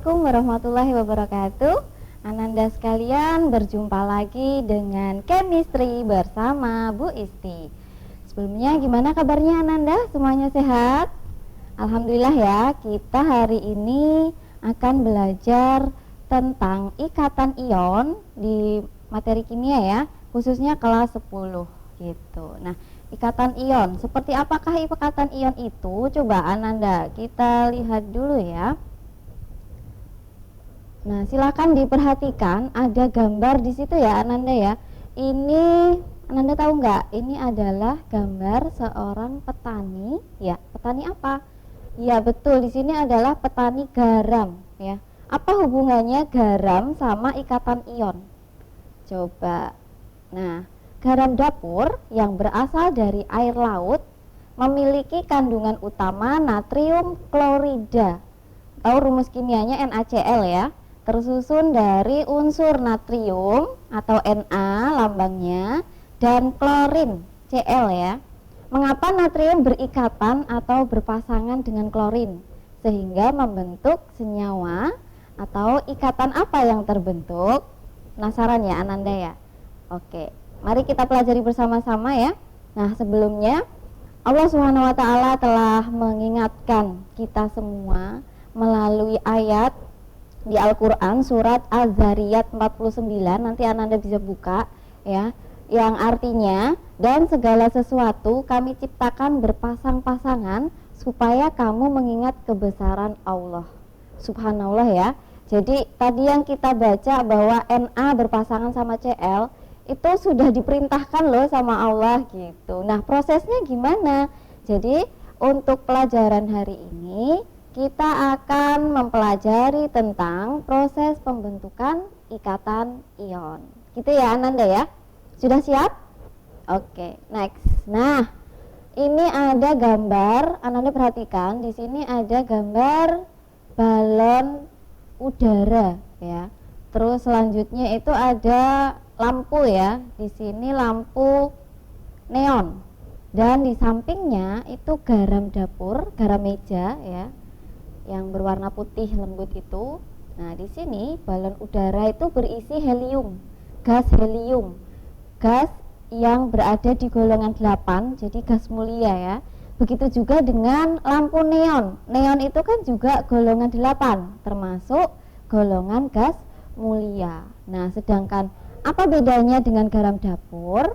Assalamualaikum warahmatullahi wabarakatuh. Ananda sekalian, berjumpa lagi dengan Chemistry bersama Bu Isti. Sebelumnya gimana kabarnya Ananda? Semuanya sehat? Alhamdulillah ya, kita hari ini akan belajar tentang ikatan ion di materi kimia ya, khususnya kelas 10 gitu. Nah, ikatan ion, seperti apakah ikatan ion itu? Coba Ananda kita lihat dulu ya. Nah, silakan diperhatikan ada gambar di situ ya Ananda ya. Ini Ananda tahu nggak? Ini adalah gambar seorang petani ya. Petani apa? Ya betul, di sini adalah petani garam ya. Apa hubungannya garam sama ikatan ion? Coba. Nah, garam dapur yang berasal dari air laut memiliki kandungan utama natrium klorida. Tahu rumus kimianya NaCl ya. Tersusun dari unsur natrium atau Na lambangnya dan klorin Cl ya. Mengapa natrium berikatan atau berpasangan dengan klorin sehingga membentuk senyawa atau ikatan apa yang terbentuk? Penasaran ya Ananda ya? Oke, mari kita pelajari bersama-sama ya. Nah, sebelumnya Allah Subhanahu wa taala telah mengingatkan kita semua melalui ayat di Al-Qur'an surat Az-Zariyat 49, nanti Ananda bisa buka ya, yang artinya, dan segala sesuatu kami ciptakan berpasang-pasangan supaya kamu mengingat kebesaran Allah. Subhanallah ya. Jadi tadi yang kita baca bahwa Na berpasangan sama Cl itu sudah diperintahkan loh sama Allah gitu. Nah, prosesnya gimana? Jadi untuk pelajaran hari ini kita akan mempelajari tentang proses pembentukan ikatan ion. Gitu ya Ananda ya? Sudah siap? Oke, next. Nah, ini ada gambar, Ananda perhatikan, di sini ada gambar balon udara ya. Terus selanjutnya itu ada lampu ya. Di sini lampu neon. Dan di sampingnya itu garam dapur, garam meja ya, yang berwarna putih lembut itu. Nah, di sini balon udara itu berisi helium, gas helium, gas yang berada di golongan 8, jadi gas mulia ya. Begitu juga dengan lampu neon. Neon itu kan juga golongan 8, termasuk golongan gas mulia. Nah, sedangkan apa bedanya dengan garam dapur?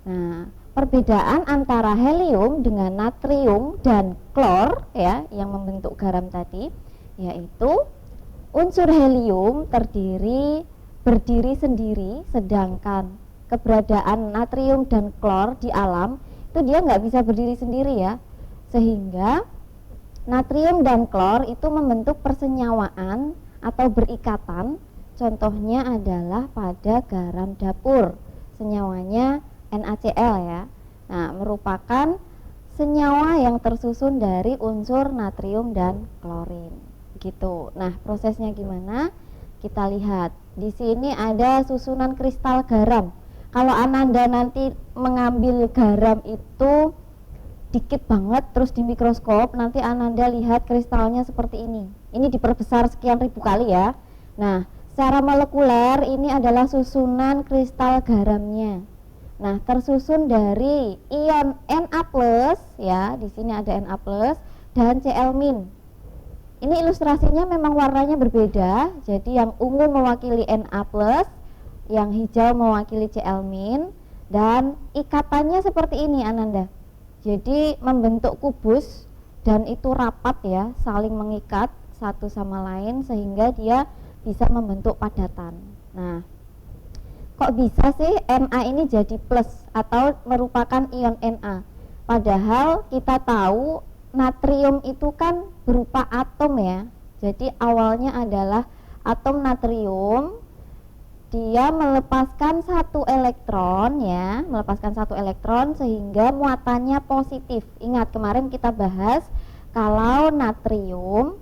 Nah, perbedaan antara helium dengan natrium dan klor ya yang membentuk garam tadi, yaitu unsur helium berdiri sendiri, sedangkan keberadaan natrium dan klor di alam itu dia nggak bisa berdiri sendiri ya, sehingga natrium dan klor itu membentuk persenyawaan atau berikatan. Contohnya adalah pada garam dapur, senyawanya NaCl ya. Nah, merupakan senyawa yang tersusun dari unsur natrium dan klorin. Gitu. Nah, prosesnya gimana? Kita lihat. Di sini ada susunan kristal garam. Kalau Ananda nanti mengambil garam itu dikit banget terus di mikroskop, nanti Ananda lihat kristalnya seperti ini. Ini diperbesar sekian ribu kali ya. Nah, secara molekuler ini adalah susunan kristal garamnya. Nah, tersusun dari ion Na+ ya, di sini ada Na+ dan Cl-. Ini ilustrasinya memang warnanya berbeda. Jadi yang ungu mewakili Na+, yang hijau mewakili Cl-, dan ikatannya seperti ini Ananda. Jadi membentuk kubus dan itu rapat ya, saling mengikat satu sama lain sehingga dia bisa membentuk padatan. Nah, kok bisa sih Na ini jadi plus atau merupakan ion Na? Padahal kita tahu natrium itu kan berupa atom ya. Jadi awalnya adalah atom natrium, dia melepaskan satu elektron ya, melepaskan satu elektron sehingga muatannya positif. Ingat kemarin kita bahas kalau natrium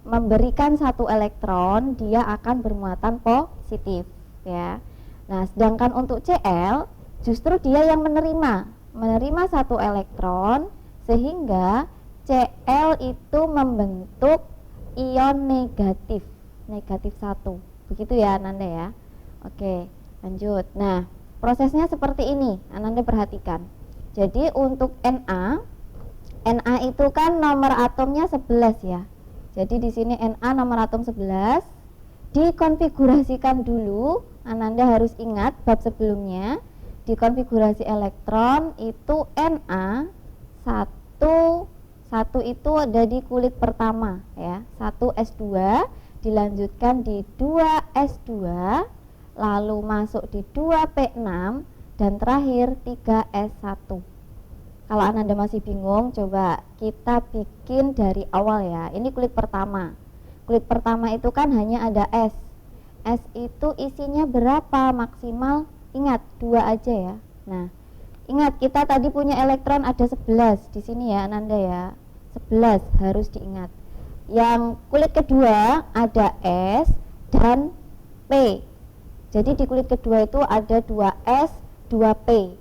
memberikan satu elektron, dia akan bermuatan positif ya. Nah, sedangkan untuk Cl justru dia yang menerima satu elektron sehingga Cl itu membentuk ion negatif, negatif 1. Begitu ya Ananda ya. Oke, lanjut. Nah, prosesnya seperti ini, Ananda perhatikan. Jadi untuk Na itu kan nomor atomnya 11 ya. Jadi di sini Na nomor atom 11, dikonfigurasikan dulu. Ananda harus ingat bab sebelumnya, di konfigurasi elektron itu Na 1 itu ada di kulit pertama ya, 1s2 dilanjutkan di 2s2, lalu masuk di 2p6 dan terakhir 3s1. Kalau Ananda masih bingung, coba kita bikin dari awal ya. Ini kulit pertama. Kulit pertama itu kan hanya ada S. S itu isinya berapa maksimal? Ingat 2 aja ya. Nah, ingat kita tadi punya elektron ada 11 di sini ya Ananda ya. 11 harus diingat. Yang kulit kedua ada S dan P. Jadi di kulit kedua itu ada 2S, 2P.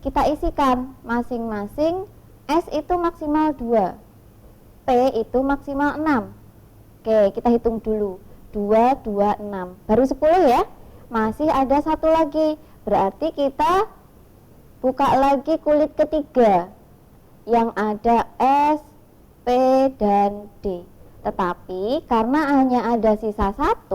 Kita isikan masing-masing. S itu maksimal 2, P itu maksimal 6. Oke, kita hitung dulu. 2, 2, 6. Baru 10 ya. Masih ada satu lagi. Berarti kita buka lagi kulit ketiga yang ada S, P, dan D. Tetapi karena hanya ada sisa 1,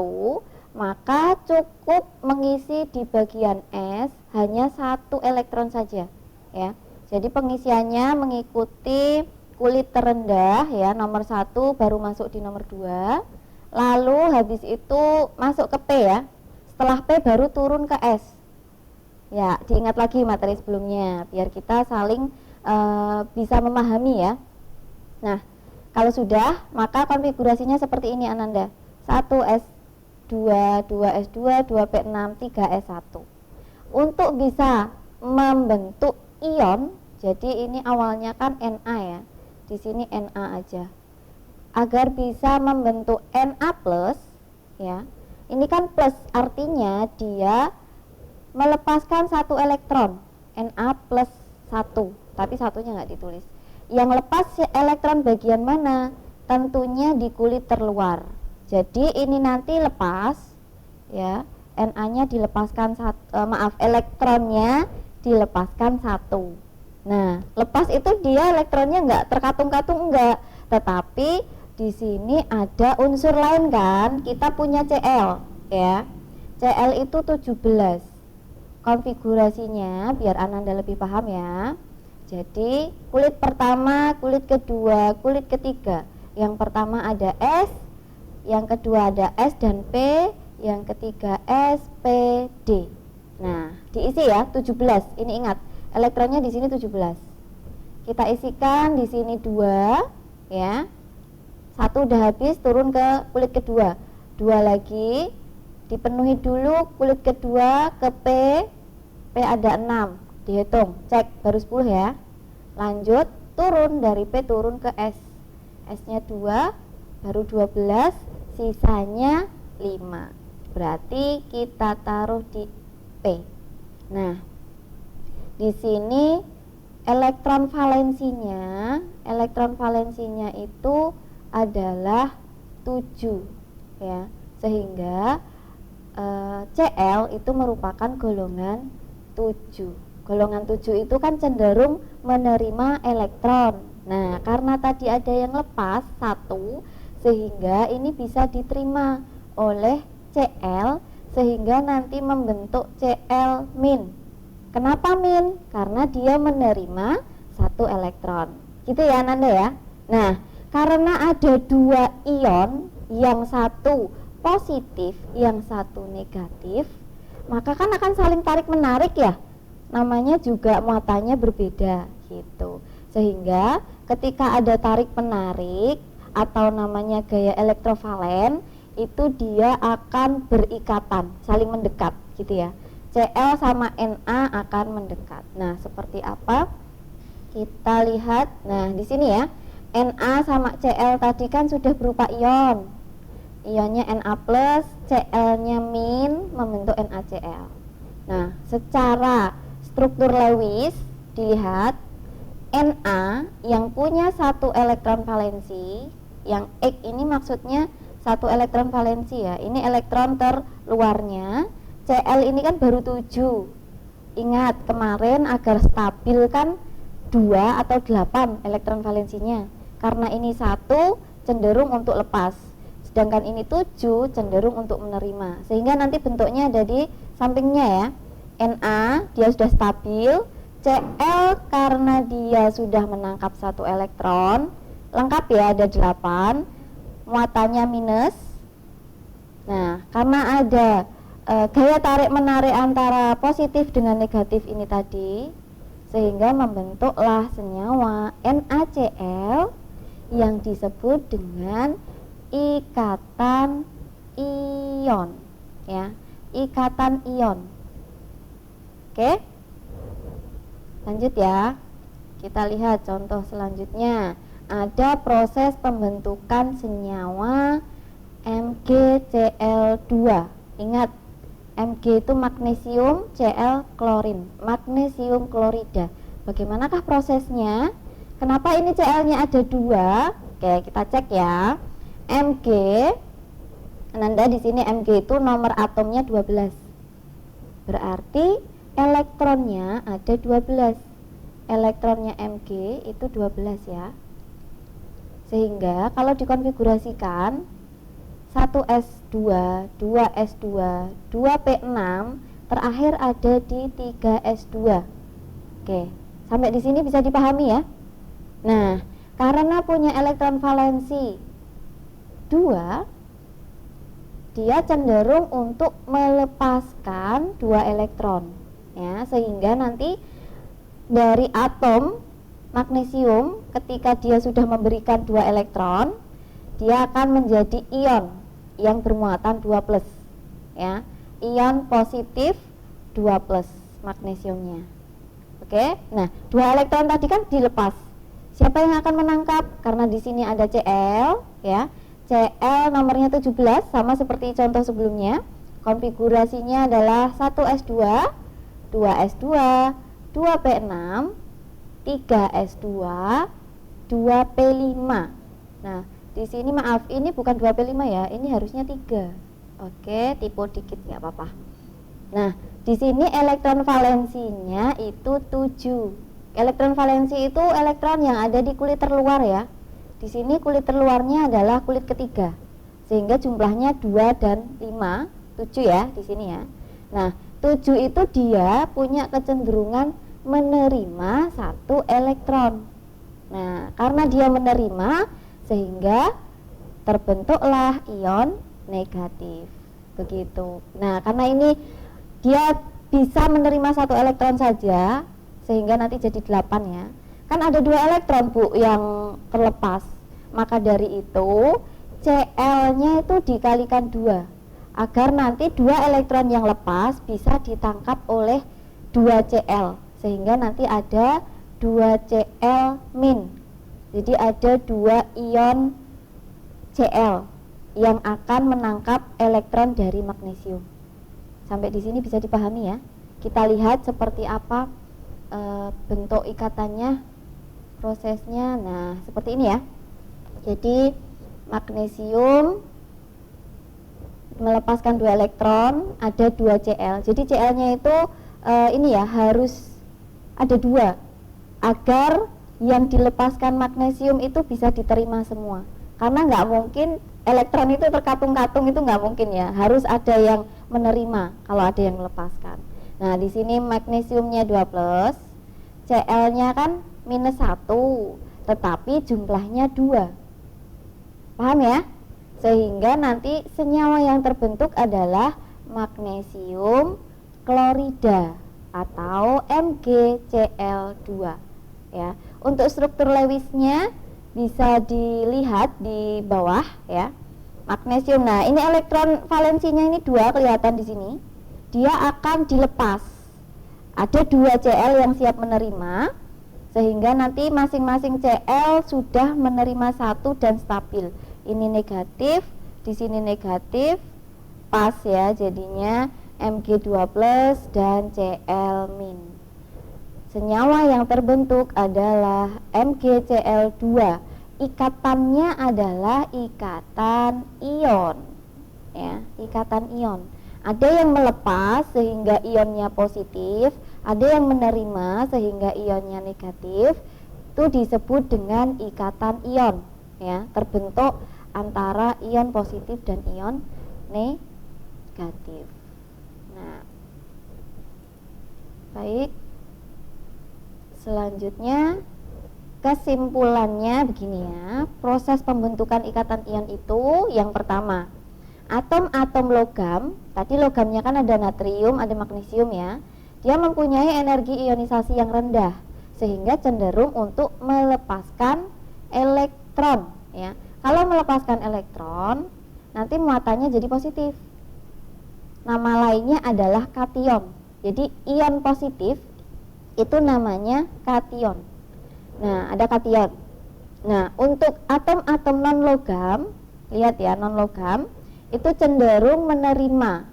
maka cukup mengisi di bagian S hanya 1 elektron saja ya. Jadi pengisiannya mengikuti kulit terendah ya, nomor 1 baru masuk di nomor 2, lalu habis itu masuk ke P ya. Setelah P baru turun ke S. Ya, diingat lagi materi sebelumnya biar kita saling bisa memahami ya. Nah, kalau sudah, maka konfigurasinya seperti ini Ananda. 1S2, 2S2, 2P6, 3S1. Untuk bisa membentuk ion, jadi ini awalnya kan Na ya. Di sini Na aja. Agar bisa membentuk Na plus ya. Ini kan plus, artinya dia melepaskan 1 elektron, Na plus 1, tapi satunya nggak ditulis. Yang lepas elektron bagian mana? Tentunya di kulit terluar. Jadi ini nanti lepas ya, Na-nya dilepaskan elektronnya dilepaskan 1. Nah, lepas itu dia elektronnya nggak terkatung-katung, enggak, tetapi di sini ada unsur lain kan. Kita punya Cl ya. Cl itu 17. Konfigurasinya biar Ananda lebih paham ya. Jadi kulit pertama, kulit kedua, kulit ketiga. Yang pertama ada S, yang kedua ada S dan P, yang ketiga S, P, D. Nah, diisi ya 17. Ini ingat, elektronnya di sini 17. Kita isikan di sini 2 ya. 1 udah habis, turun ke kulit kedua. 2 lagi. Dipenuhi dulu kulit kedua ke P. P ada 6. Dihitung, cek baru 10 ya. Lanjut, turun dari P turun ke S. S-nya 2, baru 12, sisanya 5. Berarti kita taruh di P. Nah, di sini elektron valensinya itu adalah 7 ya. Sehingga Cl itu merupakan golongan 7. Golongan 7 itu kan cenderung menerima elektron. Nah, karena tadi ada yang lepas 1, sehingga ini bisa diterima oleh Cl, sehingga nanti membentuk Cl min. Kenapa min? Karena dia menerima 1 elektron. Gitu ya Nanda ya. Nah, karena ada 2 ion, yang satu positif, yang satu negatif, maka kan akan saling tarik menarik ya. Namanya juga muatannya berbeda gitu. Sehingga ketika ada tarik menarik atau namanya gaya elektrovalen, itu dia akan berikatan, saling mendekat gitu ya. Cl sama Na akan mendekat. Nah, seperti apa? Kita lihat. Nah, di sini ya. Na sama Cl tadi kan sudah berupa ion. Ionnya Na plus, Cl-nya min, membentuk NaCl. Nah, secara struktur Lewis dilihat, Na yang punya 1 elektron valensi Yang X ini maksudnya satu elektron valensi ya. Ini elektron terluarnya. Cl ini kan baru 7. Ingat kemarin agar stabil kan 2 atau 8 elektron valensinya. Karena ini 1 cenderung untuk lepas. Sedangkan ini 7 cenderung untuk menerima. Sehingga nanti bentuknya ada di sampingnya ya. Na dia sudah stabil. Cl karena dia sudah menangkap satu elektron, lengkap ya, ada 8, muatannya minus. Nah, karena ada gaya tarik menarik antara positif dengan negatif ini tadi, sehingga membentuklah senyawa NaCl yang disebut dengan ikatan ion ya, ikatan ion. Oke, lanjut ya, kita lihat contoh selanjutnya. Ada proses pembentukan senyawa MgCl2. Ingat, Mg itu magnesium, Cl klorin, magnesium klorida. Bagaimanakah prosesnya? Kenapa ini Cl-nya ada 2? Oke, kita cek ya. Mg, Ananda di sini Mg itu nomor atomnya 12. Berarti elektronnya ada 12. Elektronnya Mg itu 12 ya. Sehingga kalau dikonfigurasikan 1s2, 2s2, 2p6, terakhir ada di 3s2. Oke, sampai di sini bisa dipahami ya. Nah, karena punya elektron valensi 2, dia cenderung untuk melepaskan 2 elektron ya, sehingga nanti dari atom magnesium ketika dia sudah memberikan 2 elektron, dia akan menjadi ion yang bermuatan 2+ ya, ion positif 2+ magnesiumnya. Oke, nah 2 elektron tadi kan dilepas. Siapa yang akan menangkap? Karena di sini ada Cl ya. Cl nomornya 17 sama seperti contoh sebelumnya. Konfigurasinya adalah 1s2, 2s2, 2p6, 3s2, 2p5. Nah, di sini maaf, ini bukan 2p5 ya, ini harusnya 3. Oke, tipe dikit nggak apa-apa. Nah, di sini elektron valensinya itu 7. Elektron valensi itu elektron yang ada di kulit terluar ya. Di sini kulit terluarnya adalah kulit ketiga. Sehingga jumlahnya 2 dan 5, 7 ya di sini ya. Nah, 7 itu dia punya kecenderungan menerima 1 elektron. Nah, karena dia menerima sehingga terbentuklah ion negatif. Begitu. Nah, karena ini dia bisa menerima 1 elektron saja sehingga nanti jadi 8 ya. Kan ada 2 elektron Bu yang terlepas. Maka dari itu Cl-nya itu dikalikan 2 agar nanti 2 elektron yang lepas bisa ditangkap oleh 2 Cl. Sehingga nanti ada 2 Cl min. Jadi ada 2 ion Cl yang akan menangkap elektron dari magnesium. Sampai di sini bisa dipahami ya. Kita lihat seperti apa bentuk ikatannya, prosesnya. Nah, seperti ini ya. Jadi magnesium melepaskan 2 elektron, ada 2 Cl. Jadi Cl-nya itu ini ya, harus ada 2 agar yang dilepaskan magnesium itu bisa diterima semua. Karena nggak mungkin elektron itu terkatung-katung, itu nggak mungkin ya. Harus ada yang menerima kalau ada yang melepaskan. Nah, di sini magnesiumnya 2+, Cl-nya kan -1, tetapi jumlahnya 2. Paham ya? Sehingga nanti senyawa yang terbentuk adalah magnesium klorida atau MgCl2 ya. Untuk struktur Lewisnya bisa dilihat di bawah ya. Magnesium. Nah, ini elektron valensinya ini 2 kelihatan di sini. Dia akan dilepas. Ada 2 Cl yang siap menerima sehingga nanti masing-masing Cl sudah menerima 1 dan stabil. Ini negatif, di sini negatif, pas ya, jadinya Mg2+ dan Cl-. Senyawa yang terbentuk adalah MgCl2. ikatannya adalah ikatan ion, ya, ikatan ion. Ada yang melepas sehingga ionnya positif, ada yang menerima sehingga ionnya negatif. Itu disebut dengan ikatan ion, ya, terbentuk antara ion positif dan ion negatif. Nah, baik. Selanjutnya kesimpulannya begini ya. Proses pembentukan ikatan ion itu yang pertama, atom-atom logam, tadi logamnya kan ada natrium, ada magnesium ya. Dia mempunyai energi ionisasi yang rendah sehingga cenderung untuk melepaskan elektron ya. Kalau melepaskan elektron, nanti muatannya jadi positif. Nama lainnya adalah kation. Jadi ion positif itu namanya kation. Nah, ada kation. Nah, untuk atom-atom non logam, lihat ya, non logam itu cenderung menerima.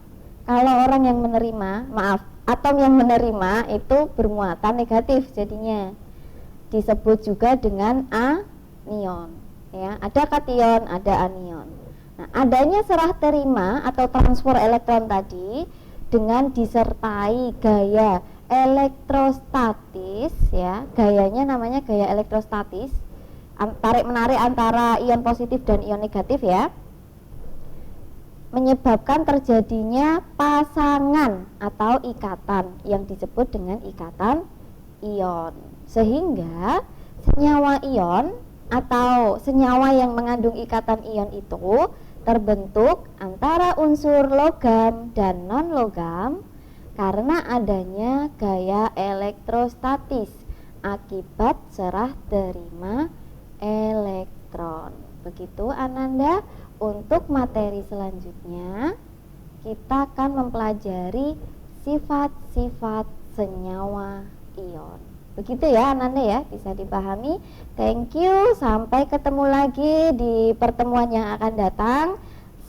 Kalau orang yang menerima, maaf, atom yang menerima itu bermuatan negatif, jadinya disebut juga dengan anion. Ya, ada kation, ada anion. Nah, adanya serah terima atau transfer elektron tadi dengan disertai gaya elektrostatis, ya, gayanya namanya gaya elektrostatis, tarik menarik antara ion positif dan ion negatif ya, menyebabkan terjadinya pasangan atau ikatan yang disebut dengan ikatan ion, sehingga senyawa ion atau senyawa yang mengandung ikatan ion itu terbentuk antara unsur logam dan non logam karena adanya gaya elektrostatis akibat serah terima elektron. Begitu Ananda. Untuk materi selanjutnya kita akan mempelajari sifat-sifat senyawa ion. Begitu ya Ananda ya, bisa dipahami. Thank you, sampai ketemu lagi di pertemuan yang akan datang.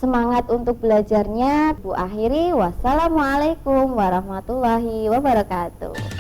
Semangat untuk belajarnya. Bu akhiri, wassalamualaikum warahmatullahi wabarakatuh.